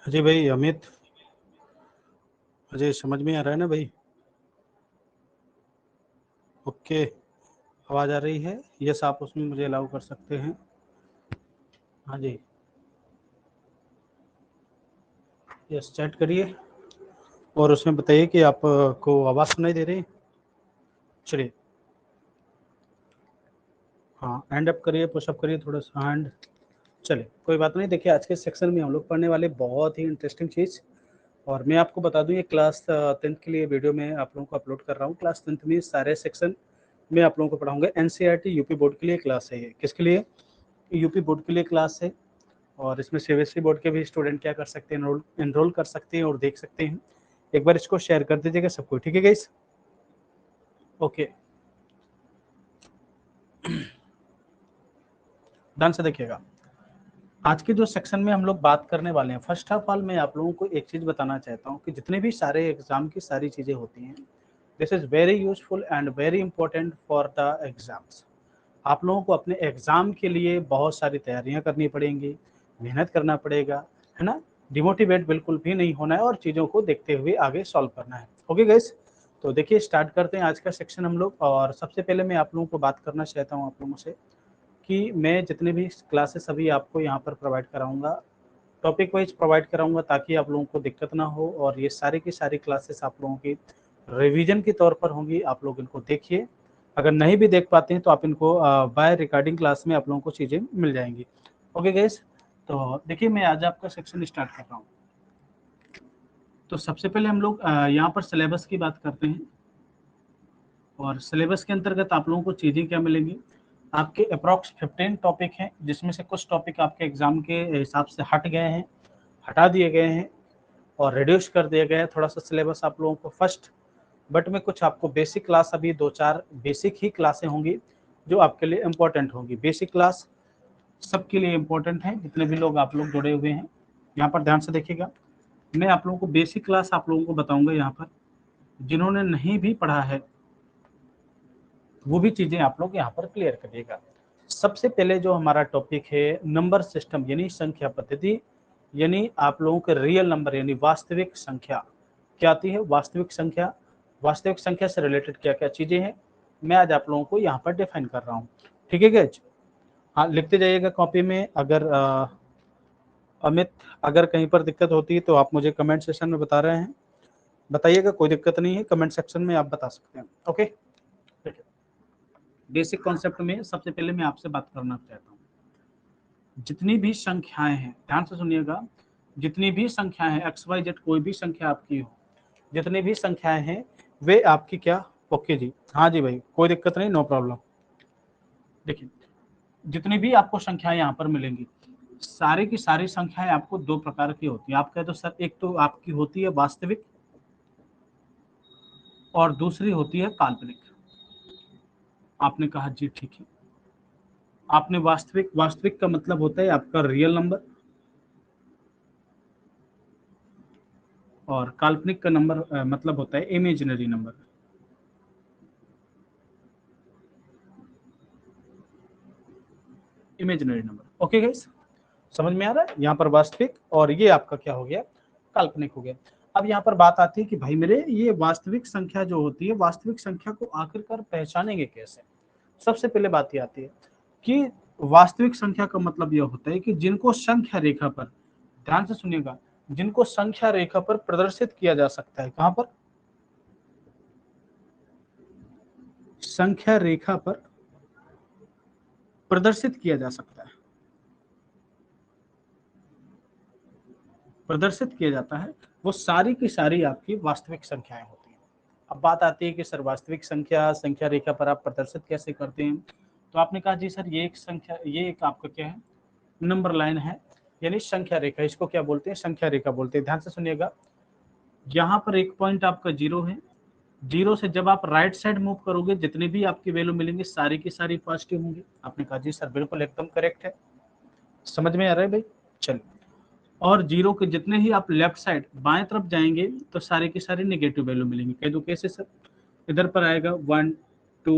अजय भाई, अमित, अजय समझ में आ रहा है ना भाई? ओके, आवाज़ आ रही है? यस, आप उसमें मुझे अलाउ कर सकते हैं। हाँ जी, यस, चैट करिए और उसमें बताइए कि आपको आवाज़ सुनाई दे रही है। चलिए, हाँ, हैंड अप करिए, पुशअप करिए, थोड़ा सा हैंड। चलिए, कोई बात नहीं। देखिए, आज के सेक्शन में हम लोग पढ़ने वाले बहुत ही इंटरेस्टिंग चीज़, और मैं आपको बता दूं, ये क्लास 10th के लिए वीडियो में आप लोगों को अपलोड कर रहा हूँ। क्लास 10th में सारे सेक्शन मैं आप लोगों को पढ़ाऊंगा। एनसीईआरटी यूपी बोर्ड के लिए क्लास है। ये किसके लिए? यूपी बोर्ड के लिए क्लास है, और इसमें सीबीएसई बोर्ड के भी स्टूडेंट क्या कर सकते हैं, एनरोल कर सकते हैं और देख सकते हैं। एक बार इसको शेयर कर दीजिएगा सबको, ठीक है गाइस? ओके, ध्यान से देखिएगा। आज के जो सेक्शन में हम लोग बात करने वाले हैं, फर्स्ट ऑफ ऑल मैं आप लोगों को एक चीज़ बताना चाहता हूँ कि जितने भी सारे एग्जाम की सारी चीज़ें होती हैं, this is very useful and very important for the exams. आप लोगों को अपने एग्ज़ाम के लिए बहुत सारी तैयारियां करनी पड़ेंगी, मेहनत करना पड़ेगा, है ना? डिमोटिवेट बिल्कुल भी नहीं होना है और चीज़ों को देखते हुए आगे सॉल्व करना है। ओके गाइस, तो देखिए स्टार्ट करते हैं आज का सेक्शन हम लोग। और सबसे पहले मैं आप लोगों को बात करना चाहता हूँ आप लोगों से कि मैं जितने भी क्लासेस अभी आपको यहाँ पर प्रोवाइड कराऊंगा, टॉपिक वाइज प्रोवाइड कराऊंगा, ताकि आप लोगों को दिक्कत ना हो। और ये सारी की सारी क्लासेस आप लोगों की रिवीजन के तौर पर होंगी। आप लोग इनको देखिए, अगर नहीं भी देख पाते हैं तो आप इनको बाय रिकॉर्डिंग क्लास में आप लोगों को चीज़ें मिल जाएंगी। ओके गाइस, तो देखिए मैं आज आपका सेक्शन स्टार्ट कर रहा हूँ। तो सबसे पहले हम लोग यहाँ पर सिलेबस की बात करते हैं, और सिलेबस के अंतर्गत आप लोगों को चीज़ें क्या मिलेंगी। आपके अप्रॉक्स 15 टॉपिक हैं, जिसमें से कुछ टॉपिक आपके एग्जाम के हिसाब से हट गए हैं, हटा दिए गए हैं और रिड्यूस कर दिया गया है थोड़ा सा सिलेबस आप लोगों को फर्स्ट। बट में कुछ आपको बेसिक क्लास, अभी 2-4 बेसिक ही क्लासें होंगी जो आपके लिए इम्पोर्टेंट होंगी। बेसिक क्लास सबके लिए इम्पोर्टेंट है, जितने भी लोग आप लोग जुड़े हुए हैं। यहाँ पर ध्यान से देखिएगा, मैं आप लोगों को बेसिक क्लास आप लोगों को बताऊंगा। यहाँ पर जिन्होंने नहीं भी पढ़ा है वो भी चीज़ें आप लोग यहाँ पर क्लियर करिएगा। सबसे पहले जो हमारा टॉपिक है, नंबर सिस्टम यानी संख्या पद्धति, यानी आप लोगों के रियल नंबर यानी वास्तविक संख्या क्या आती है। वास्तविक संख्या, वास्तविक संख्या से रिलेटेड क्या क्या चीज़ें हैं, मैं आज आप लोगों को यहाँ पर डिफाइन कर रहा हूँ। ठीक है गाइस? हाँ, लिखते जाइएगा कॉपी में। अगर अमित, अगर कहीं पर दिक्कत होती है तो आप मुझे कमेंट सेक्शन में बता रहे हैं, बताइएगा, कोई दिक्कत नहीं है, कमेंट सेक्शन में आप बता सकते हैं। ओके, बेसिक कॉन्सेप्ट में सबसे पहले मैं आपसे बात करना चाहता हूँ। जितनी भी संख्याएं हैं, ध्यान से सुनिएगा, जितनी भी संख्याएं हैं, एक्स वाई जेड कोई भी संख्या आपकी हो, जितनी भी संख्याएं हैं वे आपकी क्या। ओके जी, हाँ जी भाई, कोई दिक्कत नहीं, नो प्रॉब्लम। देखिए, जितनी भी आपको संख्याएं यहाँ पर मिलेंगी, सारी की सारी संख्याएं आपको दो प्रकार की होती है। आप कहे तो सर, एक तो आपकी होती है वास्तविक और दूसरी होती है काल्पनिक। आपने कहा जी ठीक है। आपने वास्तविक, वास्तविक का मतलब होता है आपका रियल नंबर, और काल्पनिक का नंबर मतलब होता है imaginary number. Imaginary number. Okay guys, समझ में आ रहा है? यहाँ पर वास्तविक और ये आपका क्या हो गया, काल्पनिक हो गया। अब यहाँ पर बात आती है कि भाई मेरे, ये वास्तविक संख्या जो होती है, वास्तविक संख्या को आखिरकार पहचानेंगे कैसे। सबसे पहले बात ये आती है कि वास्तविक संख्या का मतलब यह होता है कि जिनको संख्या रेखा पर, ध्यान से सुनिएगा, जिनको संख्या रेखा पर प्रदर्शित किया जा सकता है। कहां पर? संख्या रेखा पर प्रदर्शित किया जा सकता है, प्रदर्शित किया जाता है, वो सारी की सारी आपकी वास्तविक संख्याएं होती हैं। अब बात आती है कि सर वास्तविक संख्या, संख्या रेखा पर आप प्रदर्शित कैसे करते हैं? तो आपने कहा जी सर, ये एक संख्या, ये एक आपका क्या है, नंबर लाइन है, यानी संख्या रेखा। इसको क्या बोलते हैं? संख्या रेखा बोलते हैं। ध्यान से सुनिएगा, यहाँ पर एक पॉइंट आपका जीरो है, जीरो से जब आप राइट साइड मूव करोगे, जितने भी आपकी वैल्यू मिलेंगे सारी की सारी पॉजिटिव होंगी। आपने कहा जी सर बिल्कुल एकदम करेक्ट है, समझ में आ रहा है भाई? चलिए, और जीरो के जितने ही आप लेफ्ट साइड बाएं तरफ जाएंगे तो सारे की सारी नेगेटिव वैल्यू मिलेंगी। कह दो कैसे सर? इधर पर आएगा 1 2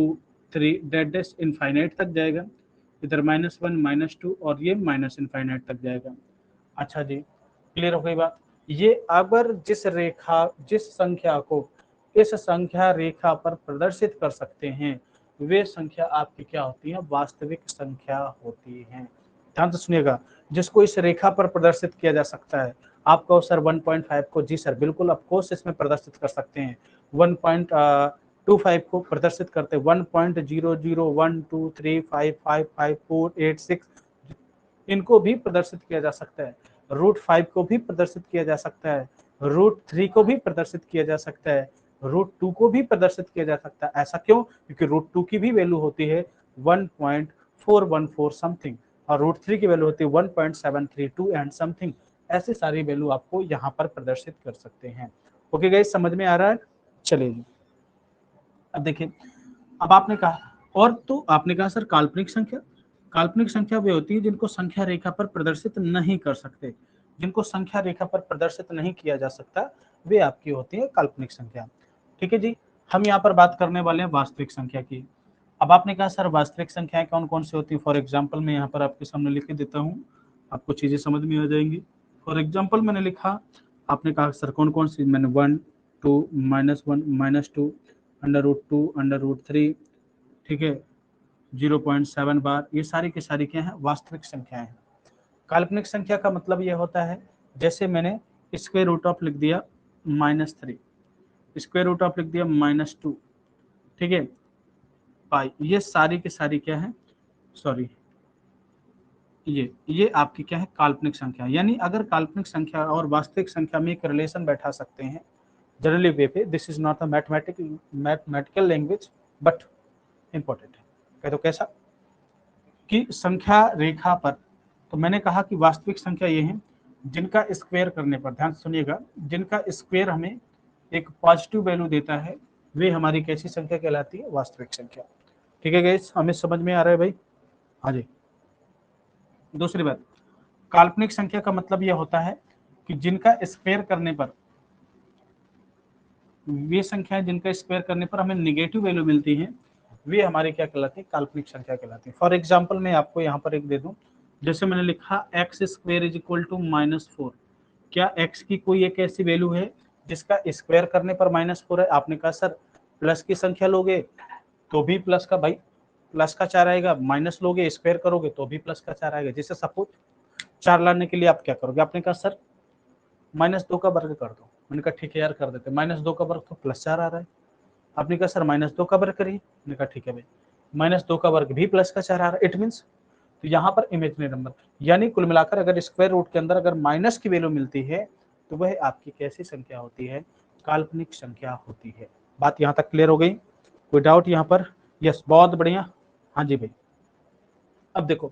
3 डेट डेस इनफाइनाइट तक जाएगा, इधर -1 -2 और ये माइनस इनफाइनाइट तक जाएगा। अच्छा जी, क्लियर हो गई बात। ये अगर जिस संख्या को इस संख्या रेखा पर प्रदर्शित कर सकते हैं वे संख्या आपकी क्या होती है, वास्तविक संख्या होती है। ध्यान से सुनिएगा, जिसको इस रेखा पर प्रदर्शित किया जा सकता है। आप कहो सर 1.5 को, जी सर बिल्कुल ऑफ कोर्स इसमें प्रदर्शित कर सकते हैं। 1.25 को प्रदर्शित करते 1.001235555486 इनको भी प्रदर्शित किया जा सकता है। √5 को भी प्रदर्शित किया जा सकता है, √3 को भी प्रदर्शित किया जा सकता है, √2 को भी प्रदर्शित किया जा सकता है। ऐसा क्यों? क्योंकि √2 की भी वैल्यू होती है 1.414 समथिंग और √3 की वैल्यू होती है 1.732 एंड समथिंग। ऐसी सारी वैल्यू आपको यहाँ पर प्रदर्शित कर सकते हैं। ओके गाइस, समझ में आ रहा है? चलिए अब देखिए, अब आपने कहा, और तो आपने कहा सर काल्पनिक संख्या। काल्पनिक संख्या वे होती है जिनको संख्या रेखा पर प्रदर्शित नहीं कर सकते, जिनको संख्या रेखा पर प्रदर्शित नहीं किया जा सकता, वे आपकी होती है काल्पनिक संख्या। ठीक है जी। हम यहाँ पर बात करने वाले हैं वास्तविक संख्या की। अब आपने कहा सर वास्तविक संख्याएं कौन कौन सी होती है? फॉर एग्जाम्पल मैं यहाँ पर आपके सामने लिख के देता हूँ, आपको चीजें समझ में आ जाएंगी। फॉर एग्जाम्पल मैंने लिखा, आपने कहा सर कौन कौन सी? मैंने 1 2 -1 -2 √2 √3, ठीक है, 0.7 बार, ये सारी की सारी क्या है? वास्तविक संख्याएं हैं। काल्पनिक संख्या का मतलब यह होता है, जैसे मैंने स्क्वायर रूट ऑफ लिख दिया -3, स्क्वायर रूट ऑफ लिख दिया -2, ठीक है, पाई, ये सारी की सारी क्या है? सॉरी, ये आपकी क्या है? काल्पनिक संख्या। यानी अगर काल्पनिक संख्या और वास्तविक संख्या में एक रिलेशन बैठा सकते हैं जनरली वे पे, this is not a mathematical language but important है। कह दो कैसा कि संख्या रेखा पर, तो मैंने कहा कि वास्तविक संख्या ये है जिनका स्क्वायर करने पर, ध्यान सुनिएगा, जिनका स्क्वायर हमें एक पॉजिटिव वैल्यू देता है वे हमारी कैसी संख्या कहलाती है? वास्तविक संख्या। ठीक है गाइस, हमें समझ में आ रहा है भाई? हाँ जी। दूसरी बात, काल्पनिक संख्या का मतलब यह होता है कि जिनका स्क्वायर करने पर, वे संख्याएं जिनका स्क्वायर करने पर हमें निगेटिव वैल्यू मिलती है वे हमारी क्या कहलाती है? काल्पनिक संख्या कहलाती है। फॉर एग्जाम्पल मैं आपको यहाँ पर एक दे दूं, जैसे मैंने लिखा x square is equal to -4। क्या x की कोई एक ऐसी वैल्यू है जिसका स्क्वायर करने पर -4 है? आपने कहा सर प्लस की संख्या लोगे तो भी प्लस का, भाई प्लस का 4 आएगा, माइनस लोगे स्क्वायर करोगे तो भी प्लस का 4 आएगा। जैसे सपोज 4 लाने के लिए आप क्या करोगे? आपने कहा सर -2 का वर्ग कर दो। मैंने कहा ठीक है यार कर देते। -2 का वर्ग तो +4 आ रहा है। आपने कहा सर -2 का वर्ग करिए। मैंने कहा ठीक है भाई, -2 का वर्ग भी +4 आ रहा है। इट मीन्स, तो यहाँ पर इमेजिनरी नंबर, यानी कुल मिलाकर अगर स्क्वायर रूट के अंदर अगर माइनस की वैल्यू मिलती है तो वह आपकी कैसी संख्या होती है? काल्पनिक संख्या होती है। बात यहाँ तक क्लियर हो गई? कोई डाउट यहाँ पर? यस, बहुत बढ़िया। हाँ जी भाई। अब देखो,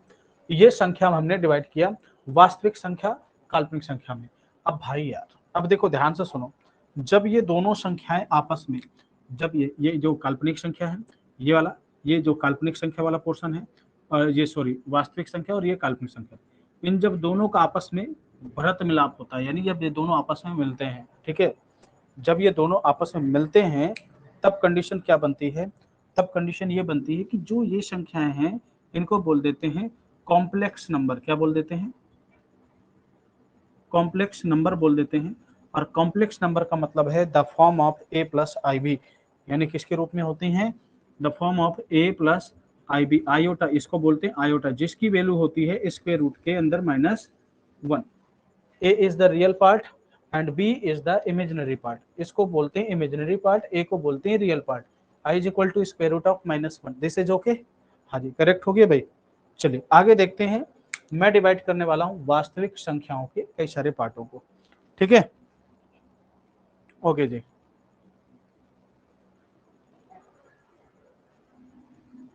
ये संख्या हमने डिवाइड किया वास्तविक संख्या काल्पनिक संख्या में। अब भाई यार, अब देखो ध्यान से सुनो, जब ये दोनों संख्याएं आपस में, जब ये जो काल्पनिक संख्या है, ये वाला, ये जो काल्पनिक संख्या वाला पोर्शन है, और ये सॉरी वास्तविक संख्या और ये काल्पनिक संख्या, इन जब दोनों का आपस में भरत मिलाप होता है, यानी जब ये दोनों आपस में मिलते हैं, ठीक है, जब ये दोनों आपस में मिलते हैं तब कंडीशन क्या बनती है? तब कंडीशन ये बनती है कि जो ये संख्याएं हैं इनको बोल देते हैं कॉम्प्लेक्स नंबर। क्या बोल देते हैं? कॉम्प्लेक्स नंबर बोल देते हैं। और कॉम्प्लेक्स नंबर का मतलब है the form of a plus I B, यानी किसके रूप में होती हैं? The form of a plus I B, iota, इसको बोलते हैं आयोटा, जिसकी वैल्यू होती है स्क्वायर रूट के अंदर -1। a is the real part and b is the imaginary part. इसको बोलते हैं इमेजिनरी पार्ट, a को बोलते हैं real part. i is equal to square root of -1। This is okay? हाँ जी, करेक्ट हो गया भाई। चलिए आगे देखते हैं। मैं डिवाइड करने वाला हूं वास्तविक संख्याओं के कई सारे पार्टों को। ठीक है, ओके जी।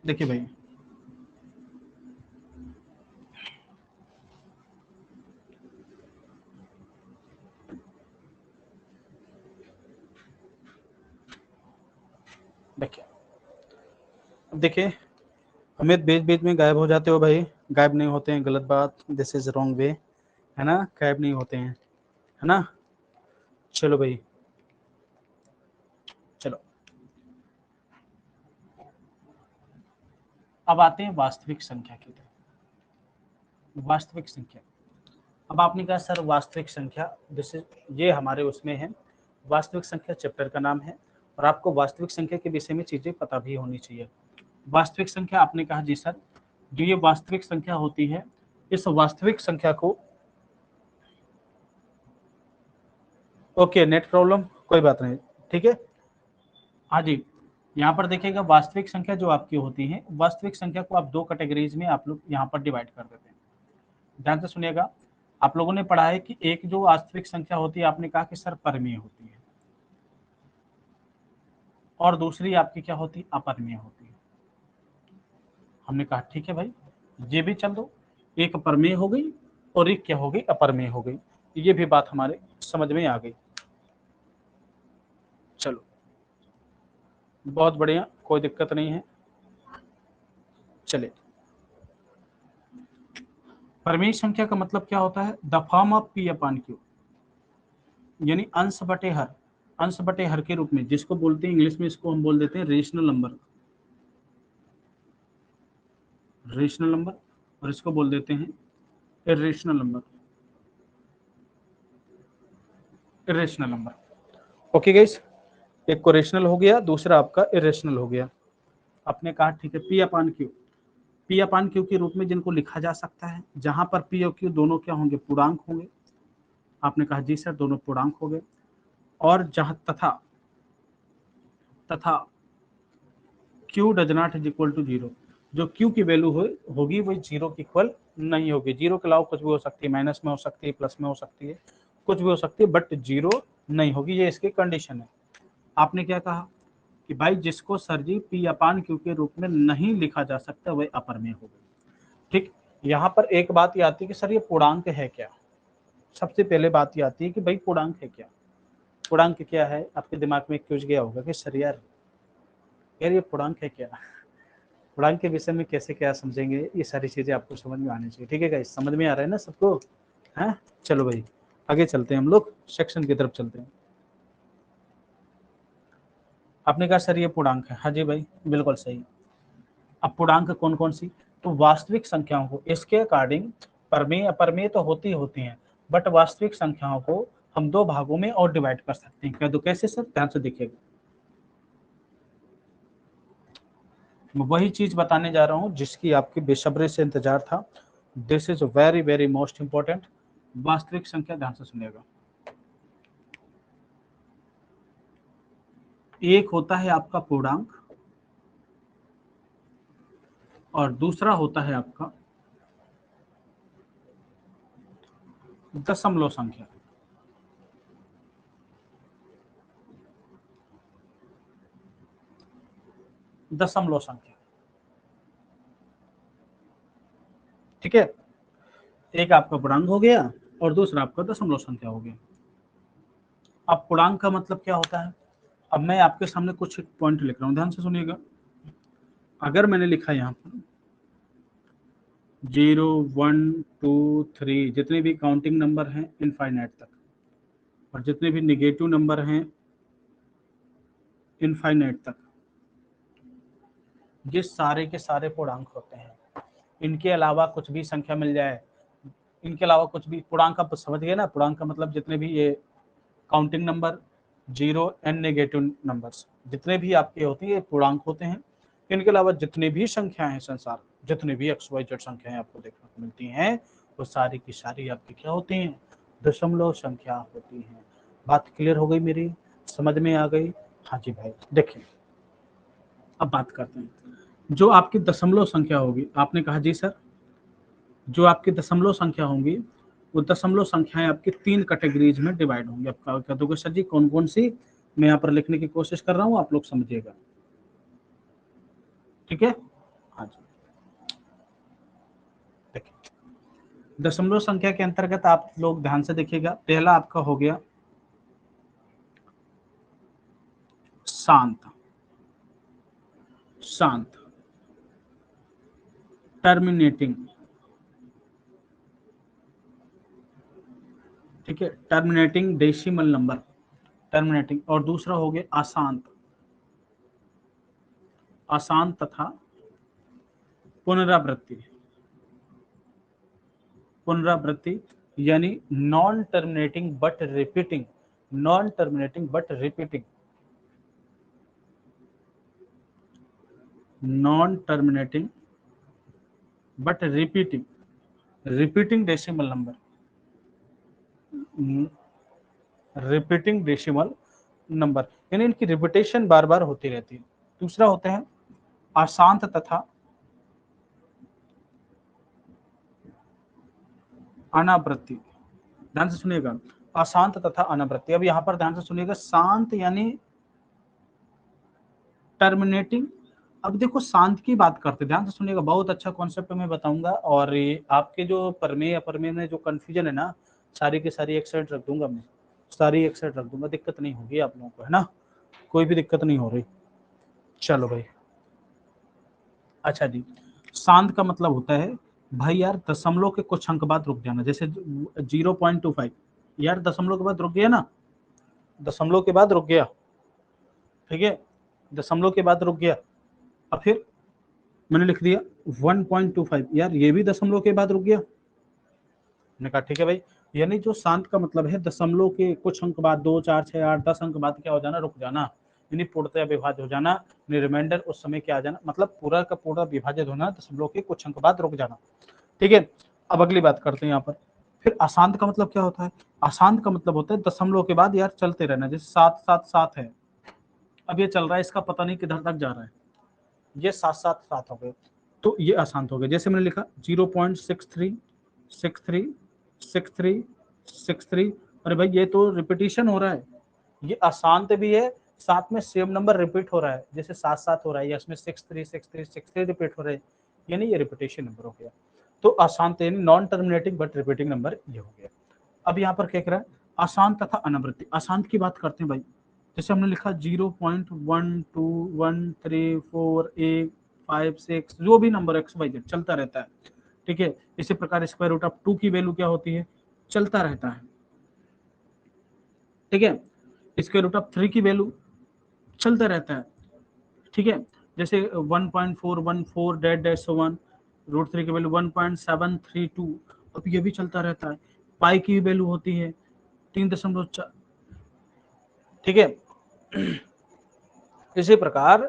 देखिए भाई, देखिए, अब देखिए, हमें बीच बीच में गायब हो जाते हो भाई। गायब नहीं होते हैं, गलत बात, दिस इज रॉन्ग वे, है ना? गायब नहीं होते हैं, है ना? चलो भाई, चलो अब आते हैं वास्तविक संख्या की तरफ। वास्तविक संख्या, अब आपने कहा सर वास्तविक संख्या, जैसे ये हमारे उसमें है, वास्तविक संख्या चैप्टर का नाम है और आपको वास्तविक संख्या के विषय में चीजें पता भी होनी चाहिए। वास्तविक संख्या आपने कहा जी सर, जो ये वास्तविक संख्या होती है, इस वास्तविक संख्या को, ओके नेट प्रॉब्लम, कोई बात नहीं, ठीक है। हाँ जी, यहाँ पर देखिएगा वास्तविक संख्या जो आपकी होती है, वास्तविक संख्या को आप दो कैटेगरीज में आप लोग यहाँ पर डिवाइड कर देते हैं। ध्यान से सुनिएगा, आप लोगों ने पढ़ा है कि एक जो वास्तविक संख्या होती है, आपने कहा कि सर परिमेय होती है, और दूसरी आपकी क्या होती है, अपरिमेय होती है। हमने कहा ठीक है भाई, ये भी चल दो, एक परिमेय हो गई और एक क्या हो गई, अपरिमेय हो गई, ये भी बात हमारे समझ में आ गई। चलो बहुत बढ़िया, कोई दिक्कत नहीं है। चले, परिमेय संख्या का मतलब क्या होता है, the form of P upon Q, यानी अंश बटे हर, अंश बटे हर के रूप में, जिसको बोलते हैं इंग्लिश में, इसको हम बोल देते हैं रेशनल नंबर, रेशनल नंबर, और इसको बोल देते हैं irrational number, irrational number. Okay guys, एक को रेशनल हो गया, दूसरा आपका इरेशनल हो गया। आपने कहा ठीक है, पी अपान क्यू, पी अपान क्यू के रूप में जिनको लिखा जा सकता है, जहां पर पी और क्यू दोनों क्या होंगे, पूर्णांक होंगे। आपने कहा जी सर दोनों पूर्णांक हो गए, और जहां तथा, तथा Q does not is equal to zero, जो क्यू की वैल्यू होगी वो जीरो की इक्वल नहीं होगी। जीरो के अलावा कुछ भी हो सकती है, माइनस में हो सकती है, प्लस में हो सकती है, कुछ भी हो सकती है, बट जीरो नहीं होगी, ये इसकी कंडीशन है। आपने क्या कहा कि भाई जिसको सर जी पी अपान क्यू के रूप में नहीं लिखा जा सकता वह अपर में होगा। ठीक, यहाँ पर एक बात ये आती है कि सर ये पूर्णांक है क्या, सबसे पहले बात ये आती है कि भाई पूर्णांक है क्या। पूर्णांक क्या है, आपके दिमाग में क्यों गया होगा कि सर यार ये पूर्णांक है क्या, पूर्णांक के विषय में कैसे क्या समझेंगे, ये सारी चीजें आपको समझ में आनी चाहिए। ठीक है गाइस, समझ में आ रहा है ना सबको, है। चलो भाई आगे चलते हैं, हम लोग सेक्शन की तरफ चलते हैं। आपने कहा सर ये पूर्णांक है, हाँ जी भाई बिल्कुल सही। अब पूर्णांक कौन कौन सी, तो वास्तविक संख्याओं को इसके अकॉर्डिंग परमेय अपरमेय तो होती होती हैं, बट वास्तविक संख्याओं को हम दो भागों में और डिवाइड कर सकते हैं। कह दो कैसे सर, ध्यान से देखिएगा, वही चीज बताने जा रहा हूं जिसकी आपकी बेसब्री से इंतजार था। This is very very most important. वास्तविक संख्या, ध्यान से सुनिएगा, एक होता है आपका पूर्णांक और दूसरा होता है आपका दशमलव संख्या। दशमलव संख्या, ठीक है, एक आपका पूर्णांक हो गया और दूसरा आपका दशमलव संख्या हो गया। अब पूर्णांक का मतलब क्या होता है, अब मैं आपके सामने कुछ पॉइंट लिख रहा हूं, ध्यान से सुनिएगा। अगर मैंने लिखा यहाँ पर 0 1 2 3 जितने भी काउंटिंग नंबर हैं इनफाइनाइट तक, और जितने भी निगेटिव नंबर हैं इनफाइनाइट तक, ये सारे के सारे पूर्णांक होते हैं। इनके अलावा कुछ भी संख्या मिल जाए, इनके अलावा कुछ भी, पूर्णांक आप समझ गए ना, पूर्णांक का मतलब जितने भी ये counting number, zero and negative numbers, जितने भी आपके होते हैं ये पूर्णांक होते हैं। इनके अलावा जितनी भी संख्याएं हैं संसार, जितनी भी एक्स वाई जेड संख्याएं आपको देखने को मिलती हैं, वो सारी की सारी आपकी क्या होती हैं, दशमलव संख्या होती हैं। बात क्लियर हो गई मेरी, समझ में आ गई, हाँ जी भाई। देखिए अब बात करते हैं, जो आपकी दशमलव संख्या होगी, आपने कहा जी सर, जो आपकी दशमलव संख्या होंगी वो दशमलव संख्याएं आपकी तीन कैटेगरीज में डिवाइड होंगी। आपका कह दोगे सर जी कौन कौन सी, मैं यहाँ पर लिखने की कोशिश कर रहा हूँ, आप लोग समझिएगा, ठीक है। हाँ जी, देखिए दशमलव संख्या के अंतर्गत आप लोग ध्यान से देखिएगा, पहला आपका हो गया शांत, शांत, टर्मिनेटिंग, ठीक है, टर्मिनेटिंग डेसिमल नंबर, टर्मिनेटिंग, और दूसरा हो गया अशांत, अशांत तथा पुनरावृत्ति, पुनरावृत्ति, यानी non terminating but repeating, non terminating but repeating, non terminating but repeating, repeating decimal number, repeating decimal number, यानी इनकी रिपीटेशन बार बार होती रहती है। दूसरा होते हैं अशांत तथा अनावृत्ति। ध्यान से सुनिएगा, अशांत तथा अनावृत्ति। अब यहाँ पर ध्यान से सुनिएगा, शांत यानी टर्मिनेटिंग। अब देखो शांत की बात करते, ध्यान से सुनिएगा, बहुत अच्छा कॉन्सेप्ट मैं बताऊंगा, और ये आपके जो प्रमेय अपरमेय में जो कंफ्यूजन है ना, सारी की सारी एक साइड रख दूंगा मैं, सारी एक साइड रख दूंगा, दिक्कत नहीं होगी आप लोगों को, है ना, कोई भी दिक्कत नहीं हो रही। चलो भाई, अच्छा जी, शांत का मतलब होता है भाई यार दशमलव के कुछ अंक बाद रुक जाना, जैसे 0.25, यार दशमलव के बाद रुक गया ना, दशमलव के बाद रुक गया, ठीक है, दशमलव के बाद रुक गया। अब फिर मैंने लिख दिया 1.25, यार ये भी दशमलव के बाद रुक गया। मैंने कहा ठीक है भाई, यानी जो शांत का मतलब है दशमलव के कुछ अंक बाद, 2, 4, 6, 8, 10 अंक बाद क्या हो जाना, रुक जाना, यानी पूर्णतः विभाज्य हो जाना, रिमाइंडर उस समय क्या आ जाना, मतलब पूरा का पूरा विभाजित होना, दशमलव के कुछ अंक बाद रुक जाना। ठीक है, अब अगली बात करते हैं यहाँ पर। फिर अशांत का मतलब क्या होता है, अशांत का मतलब होता है दशमलव के बाद यार चलते रहना, जैसे 777 है, अब ये चल रहा है, इसका पता नहीं किधर तक जा रहा है, ये 777 हो गए, तो ये अशांत हो गए। जैसे मैंने लिखा 0.63 63 63 63, अरे भाई ये तो रिपीटिशन हो रहा है, ये अशांत भी है, साथ में सेम नंबर रिपीट हो रहा है, जैसे 7 7 हो रहा है, या इसमें 63 63 63 रिपीट हो रहे हैं, यानी ये रिपीटेशन नंबर हो गया। तो अशांत यानी non terminating but repeating number ये हो गया। अब यहाँ पर क्या कह रहा है, अशांत तथा अनावृत्ति। अशांत की बात करते हैं भाई, जैसे हमने लिखा 0.12134856 जो भी नंबर एक्स वाई जेड चलता रहता है, ठीक है। इसी प्रकार स्क्वायर रूट ऑफ 2 की वैल्यू क्या होती है, चलता रहता है, ठीक है। स्क्वायर रूट ऑफ 3 की वैल्यू चलता रहता है, ठीक है। जैसे 1.414 डेड डैश 1, रूट 3 की वैल्यू 1.732, अब ये भी चलता रहता है। पाई की वैल्यू होती है 3.4, ठीक है। इसी प्रकार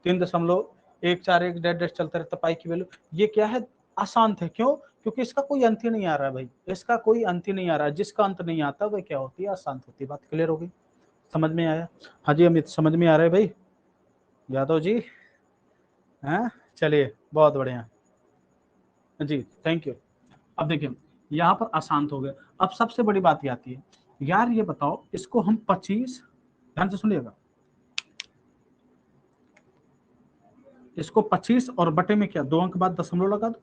3.141 डेड डैश चलता रहता, पाई की वैल्यू, ये क्या है, अशांत है। क्यों, क्योंकि इसका कोई अंत ही नहीं आ रहा है भाई, इसका कोई अंत ही नहीं आ रहा है, जिसका अंत नहीं आता वह क्या होती है, अशांत होती है। बात क्लियर हो गई, समझ में आया? हाँ जी अमित, समझ में आ रहा है भाई, यादव जी, हैं, चलिए बहुत बढ़िया जी, थैंक यू। अब देखिए यहाँ पर अशांत हो गए। अब सबसे बड़ी बात ये आती है, यार ये बताओ इसको हम 25, ध्यान से सुनिएगा, इसको 25 और बटे में क्या, 2 अंक बाद दशमलव लगा दो,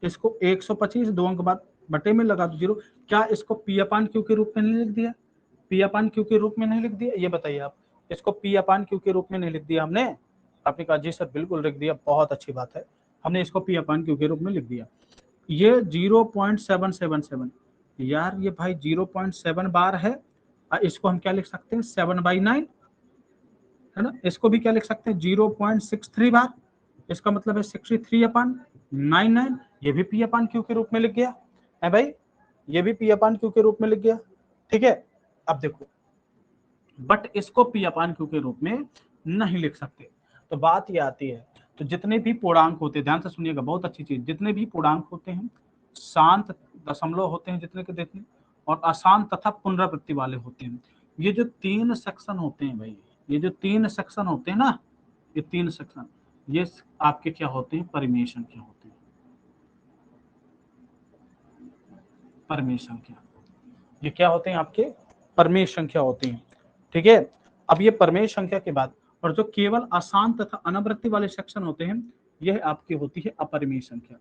इसको 125 2 अंक बाद बटे में लगा दो 0, क्या इसको पी अपान क्यू के रूप में नहीं लिख दिया, पी अपान क्यू के रूप में नहीं लिख दिया, ये बताइए आप, इसको पी अपान क्यू के रूप में नहीं लिख दिया हमने? आपने कहा जी सर बिल्कुल लिख दिया, बहुत अच्छी बात है, हमने इसको पी अपान क्यू के रूप में लिख दिया। ये 0.777, यार ये भाई 0.7 बार है, इसको हम क्या लिख सकते हैं, 7/9, है ना। इसको भी क्या लिख सकते हैं, 0.63 बार, इसका मतलब है 63/99, ये भी पी अपान क्यू के रूप में लिख गया है भाई, ये भी पी अपान क्यू के रूप में लिख गया, ठीक है। अब देखो, बट इसको पी अपान क्यू के रूप में नहीं लिख सकते। तो बात ये आती है, तो जितने भी पूर्णांक होते हैं, ध्यान से सुनिएगा, बहुत अच्छी चीज, जितने भी पूर्णांक होते हैं, शांत दशमलव होते हैं जितने के जितने, और अशांत तथा पुनरावृत्ति वाले होते हैं। ये जो 3 सेक्शन होते हैं भाई, ये जो 3 सेक्शन होते हैं ना, ये 3 सेक्शन, ये आपके क्या होते हैं, परिमेय संख्या होते हैं, परिमेय संख्या, ये क्या होते हैं आपके, परमेय संख्या होती है, ठीक है। अब ये परमेय संख्या के बाद, और जो केवल अशांत तथा अनावृत्ति वाले सेक्शन होते हैं, यह आपकी होती है अपरिमेय संख्या।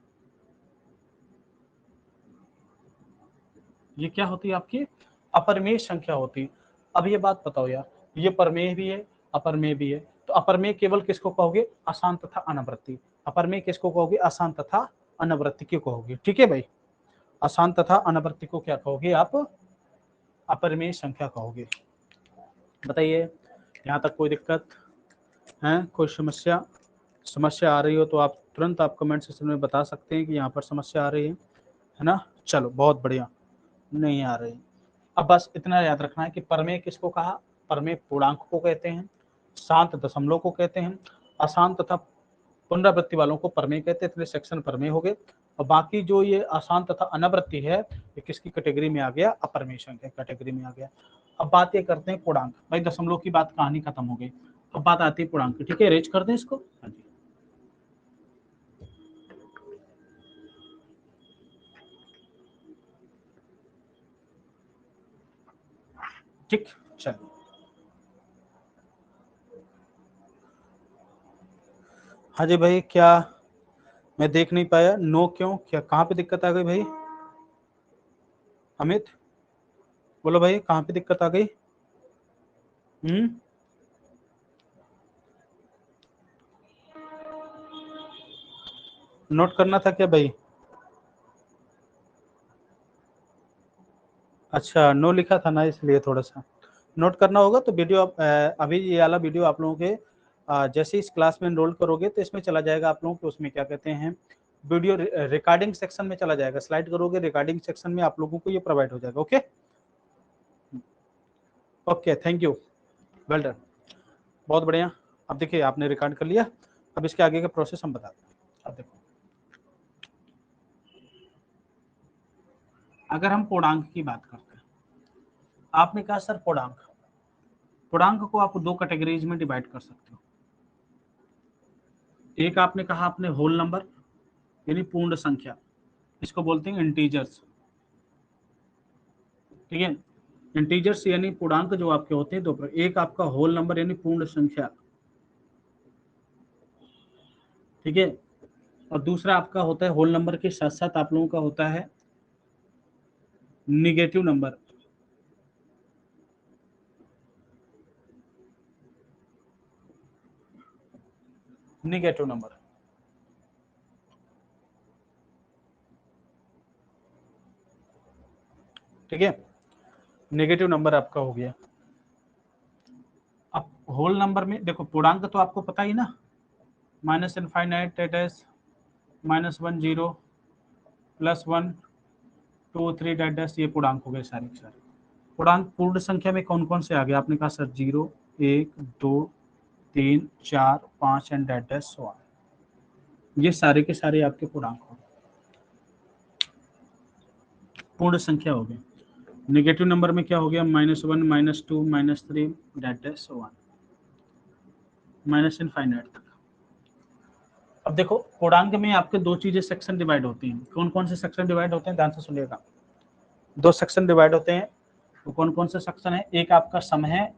ये क्या होती है आपकी, अपरिमेय संख्या होती है। अब ये बात बताओ यार, ये परमेय भी है, अपरमेय भी है, तो अपरमेय केवल किसको कहोगे, अशांत तथा अनावृत्ति, अपरमेय किसको कहोगे, अशांत तथा अनावृत्ति को कहोगे, ठीक है भाई। अशांत तथा अनावृत्ति को क्या कहोगे आप, अपरिमेय संख्या कहोगे। बताइए, यहाँ तक कोई दिक्कत है, कोई समस्या, समस्या आ रही हो तो आप तुरंत आप कमेंट सेक्शन में बता सकते हैं कि यहाँ पर समस्या आ रही है ना। चलो बहुत बढ़िया, नहीं आ रही। अब बस इतना याद रखना है कि परमेय किसको कहा, परमेय पूर्णांक को कहते हैं, शांत दशमलव को कहते हैं, अशांत तथा पुनरावृत्ति वालों को परमेय कहते हैं। इतने सेक्शन परमेय हो गए। और बाकी जो ये अशांत तथा अनावृत्ति है ये किसकी कैटेगरी में आ गया, अपरमेय संख्या कैटेगरी में आ गया। अब बात ये करते हैं पूर्णांक। भाई दशमलव की बात कहानी खत्म हो गई, अब बात आती है पूर्णांक की। ठीक है, अरेंज कर दें इसको। हाँ जी, ठीक, चलो। हाँ जी भाई, क्या मैं देख नहीं पाया, नो क्यों, क्या कहाँ पे दिक्कत आ गई भाई? अमित बोलो भाई, कहाँ पे दिक्कत आ गई? नोट करना था क्या भाई? अच्छा, नो लिखा था ना, इसलिए थोड़ा सा नोट करना होगा। तो वीडियो अभी ये वाला वीडियो आप लोगों के जैसे इस क्लास में एनरोल करोगे तो इसमें चला जाएगा आप लोगों के, उसमें क्या कहते हैं, वीडियो रिकॉर्डिंग सेक्शन में चला जाएगा। स्लाइड करोगे रिकॉर्डिंग सेक्शन में आप लोगों को ये प्रोवाइड हो जाएगा। Okay okay, thank you, well done, बहुत बढ़िया। अब देखिए आपने रिकॉर्ड कर लिया, अब इसके आगे का प्रोसेस हम बताते हैं। अब देखो, अगर हम पूर्णांक की बात करते हैं, आपने कहा सर पूर्णांक, पूर्णांक को आप दो कैटेगरीज में डिवाइड कर सकते हो। एक आपने कहा आपने होल नंबर यानी पूर्ण संख्या, इसको बोलते हैं इंटीजर्स। ठीक है, इंटीजर्स यानी पूर्णांक जो आपके होते हैं दो प्रकार, एक आपका होल नंबर यानी पूर्ण संख्या, ठीक है, और दूसरा आपका होता है होल नंबर के साथ साथ आप लोगों का होता है निगेटिव नंबर। निगेटिव नंबर, ठीक है, नेगेटिव नंबर आपका हो गया। अब होल नंबर में देखो, पूर्णांक तो आपको पता ही ना, माइनस इनफाइनाइट डैश, -1 0 +1 2 3 डैश, ये पूर्णांक हो गए सारे के सारे। पूर्णांक पूर्ण संख्या में कौन कौन से आ गए? आपने कहा sir 0 1 2 3 4 5 and dash so on, ये सारे के सारे आपके पूर्णांक हो गए, पूर्ण संख्या हो गए। नेगेटिव नंबर में क्या हो गया? -1 -2 -3 dash so on, minus infinite तक। अब देखो पूर्णांक में आपके दो चीजें सेक्शन डिवाइड होती हैं। कौन कौन से सेक्शन डिवाइड होते हैं? ध्यान से सुनिएगा, दो सेक्शन डिवाइड होते हैं। तो कौन कौन से सेक्शन है? एक आपका सम है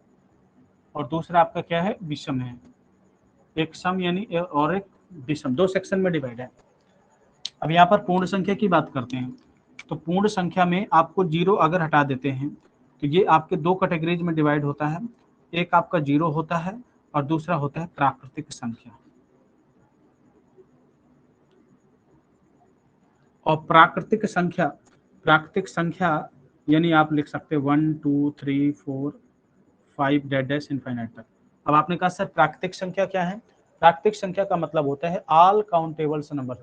और दूसरा आपका क्या है? विषम है। एक सम यानी और एक विषम, दो सेक्शन में डिवाइड है। अब यहाँ पर पूर्ण संख्या की बात करते हैं, तो पूर्ण संख्या में आपको जीरो अगर हटा देते हैं तो ये आपके दो कैटेगरीज में डिवाइड होता है। एक आपका जीरो होता है और दूसरा होता है प्राकृतिक संख्या। और प्राकृतिक संख्या यानी आप लिख सकते हैं 1 2 3 4 5 डैश इनफाइनाइट तक। अब आपने कहा सर प्राकृतिक संख्या क्या है? प्राकृतिक संख्या का मतलब होता है ऑल काउंटेबल्स नंबर,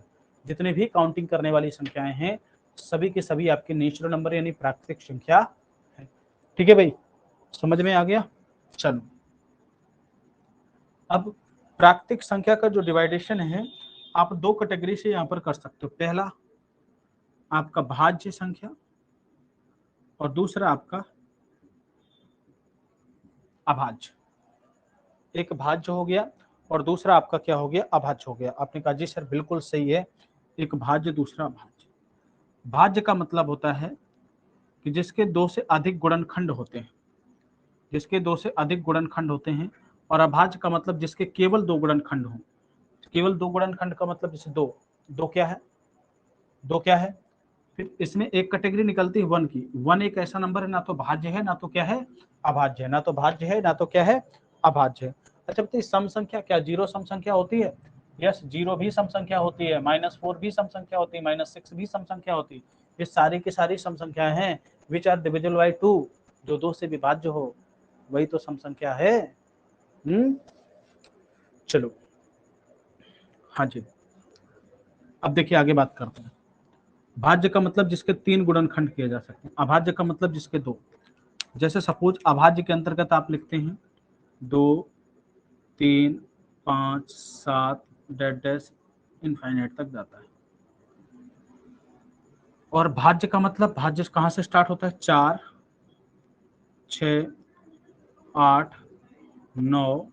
जितने भी काउंटिंग करने वाली संख्याएं हैं सभी के सभी आपके नेचुरल नंबर यानी प्राकृतिक संख्या है। ठीक है भाई, समझ में आ गया? चलो, अब प्राकृतिक संख्या का जो डिवाइडेशन है आप दो कैटेगरी से यहाँ पर कर सकते हो। पहला आपका भाज्य संख्या और दूसरा आपका अभाज्य। एक भाज्य हो गया और दूसरा आपका क्या हो गया? अभाज्य हो गया। आपने कहा जी सर बिल्कुल सही है, एक भाज्य दूसरा अभाज्य। भाज्य का मतलब होता है कि जिसके दो से अधिक गुणनखंड होते हैं, जिसके दो से अधिक गुणनखंड होते हैं। और अभाज्य का मतलब जिसके केवल दो गुणनखंड हों। केवल दो गुणनखंड का मतलब जैसे दो, दो क्या है? दो क्या है? फिर इसमें एक कैटेगरी निकलती है वन की। वन एक ऐसा नंबर है ना तो भाज्य है ना तो क्या है? अभाज्य है। ना तो भाज्य है ना तो क्या है? अभाज्य है। अच्छा बताइए, सम संख्या क्या जीरो सम संख्या होती है? यस, जीरो भी सम संख्या होती है, -4 भी सम संख्या होती है, -6 भी सम संख्या होती है। ये सारी की सारी सम संख्याएं हैं विच आर डिविजिबल बाय 2, जो दो से विभाज्य हो वही तो सम संख्या है। चलो, हाँ जी, अब देखिए आगे बात करते हैं। भाज्य का मतलब जिसके 3 गुणनखंड किए जा सकते हैं, अभाज्य का मतलब जिसके 2। जैसे सपोज अभाज्य के अंतर्गत आप लिखते हैं 2, 3, 5, 7 डैश डैश इनफाइनाइट तक जाता है। और भाज्य का मतलब भाज्य कहाँ से स्टार्ट होता है, 4, 6, 8, 9,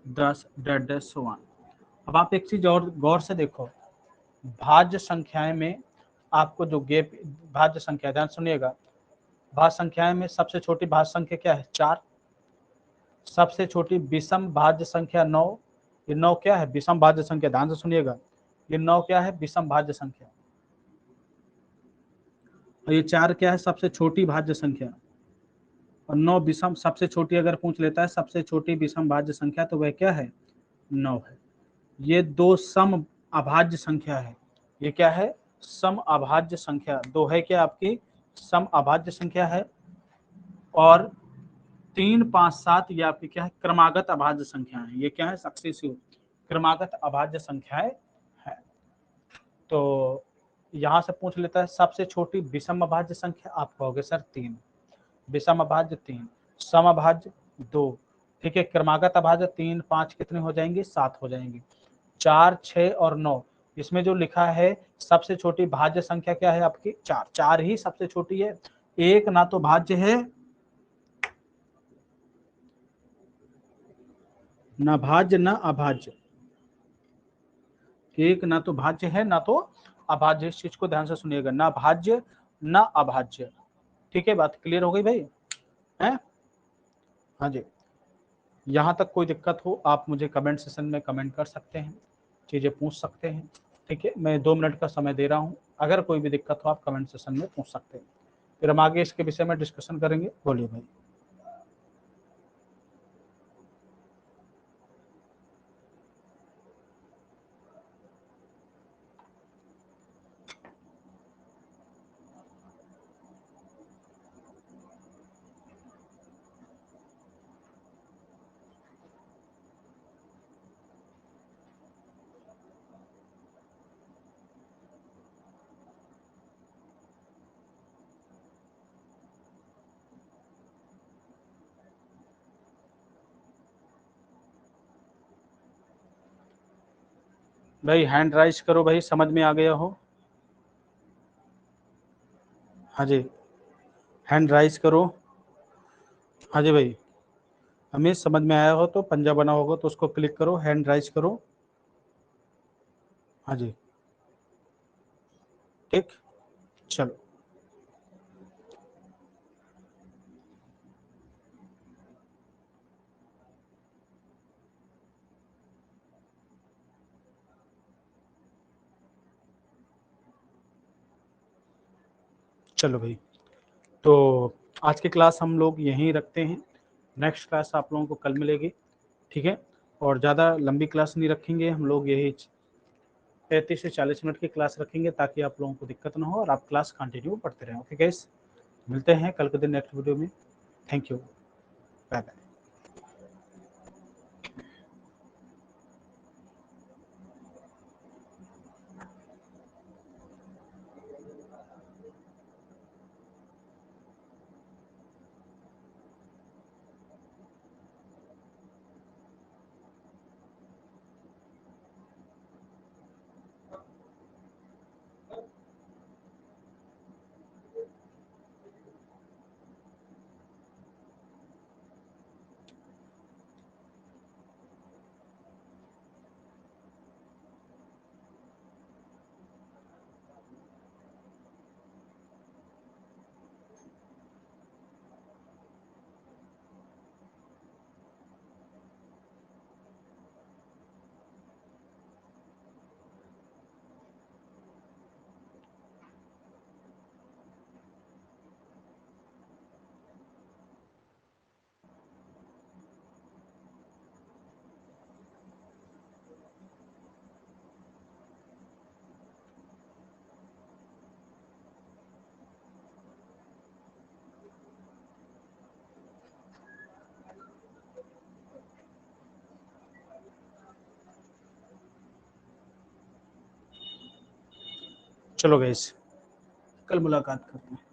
10 डैश डैश सो ऑन। अब आप एक चीज और गौर से देखो, भाज्य संख्याएं में आपको जो गैप, भाज्य संख्या ध्यान सुनिएगा, भाज्य संख्याएं में सबसे छोटी भाज्य संख्या क्या है, 4। सबसे छोटी विषम भाज्य संख्या 9। ये 9 क्या है, विषम भाज्य संख्या, ध्यान से सुनिएगा, ये 9 क्या है, विषम भाज्य संख्या। और ये 4 क्या है, सबसे छोटी भाज्य संख्या। और 9 विषम, सबसे छोटी अगर पूछ लेता है सबसे छोटी विषम भाज्य संख्या, तो वह क्या है, 9 है। ये 2 सम अभाज्य संख्या है। ये क्या है, सम अभाज्य संख्या। 2 है क्या आपकी सम अभाज्य संख्या है। और 3, 5, 7 ये आपकी क्या है, क्रमागत अभाज्य संख्या है। ये क्या है, सक्सेसिव क्रमागत अभाज्य संख्याएं है। तो यहाँ से पूछ लेता है सबसे छोटी विषम अभाज्य संख्या, आप कहोगे सर 3, विषम अभाज्य 3, सम अभाज्य 2, ठीक है, क्रमागत अभाज्य 3, 5 कितने हो जाएंगे, 7 हो जाएंगे। 4, 6 और 9, इसमें जो लिखा है सबसे छोटी भाज्य संख्या क्या है आपकी, 4। 4 ही सबसे छोटी है। एक ना तो भाज्य है ना भाज्य ना अभाज्य, एक ना तो भाज्य है ना तो अभाज्य। इस चीज को ध्यान से सुनिएगा, ना भाज्य ना अभाज्य। ठीक है, बात क्लियर हो गई भाई है। हाँ जी, यहाँ तक कोई दिक्कत हो आप मुझे कमेंट सेशन में कमेंट कर सकते हैं, चीज़ें पूछ सकते हैं। ठीक है, मैं 2 मिनट का समय दे रहा हूँ, अगर कोई भी दिक्कत हो आप कमेंट सेशन में पूछ सकते हैं, फिर हम आगे इसके विषय में डिस्कशन करेंगे। बोलिए भाई। भाई हैंड राइज करो भाई, समझ में आ गया हो। हाँ जी, हैंड राइज करो। हाँ जी भाई, हमें समझ में आया हो तो पंजा बना होगा तो उसको क्लिक करो, हैंड राइज करो। हाँ जी, ठीक, चलो चलो भाई। तो आज की क्लास हम लोग यहीं रखते हैं, नेक्स्ट क्लास आप लोगों को कल मिलेगी। ठीक है, और ज़्यादा लंबी क्लास नहीं रखेंगे हम लोग, यही 35 से 40 मिनट की क्लास रखेंगे ताकि आप लोगों को दिक्कत ना हो और आप क्लास कंटिन्यू पढ़ते रहें। ओके गाइस, मिलते हैं कल के दिन नेक्स्ट वीडियो में। Thank you, bye bye. चलो गाइस। कल मुलाकात करते हैं।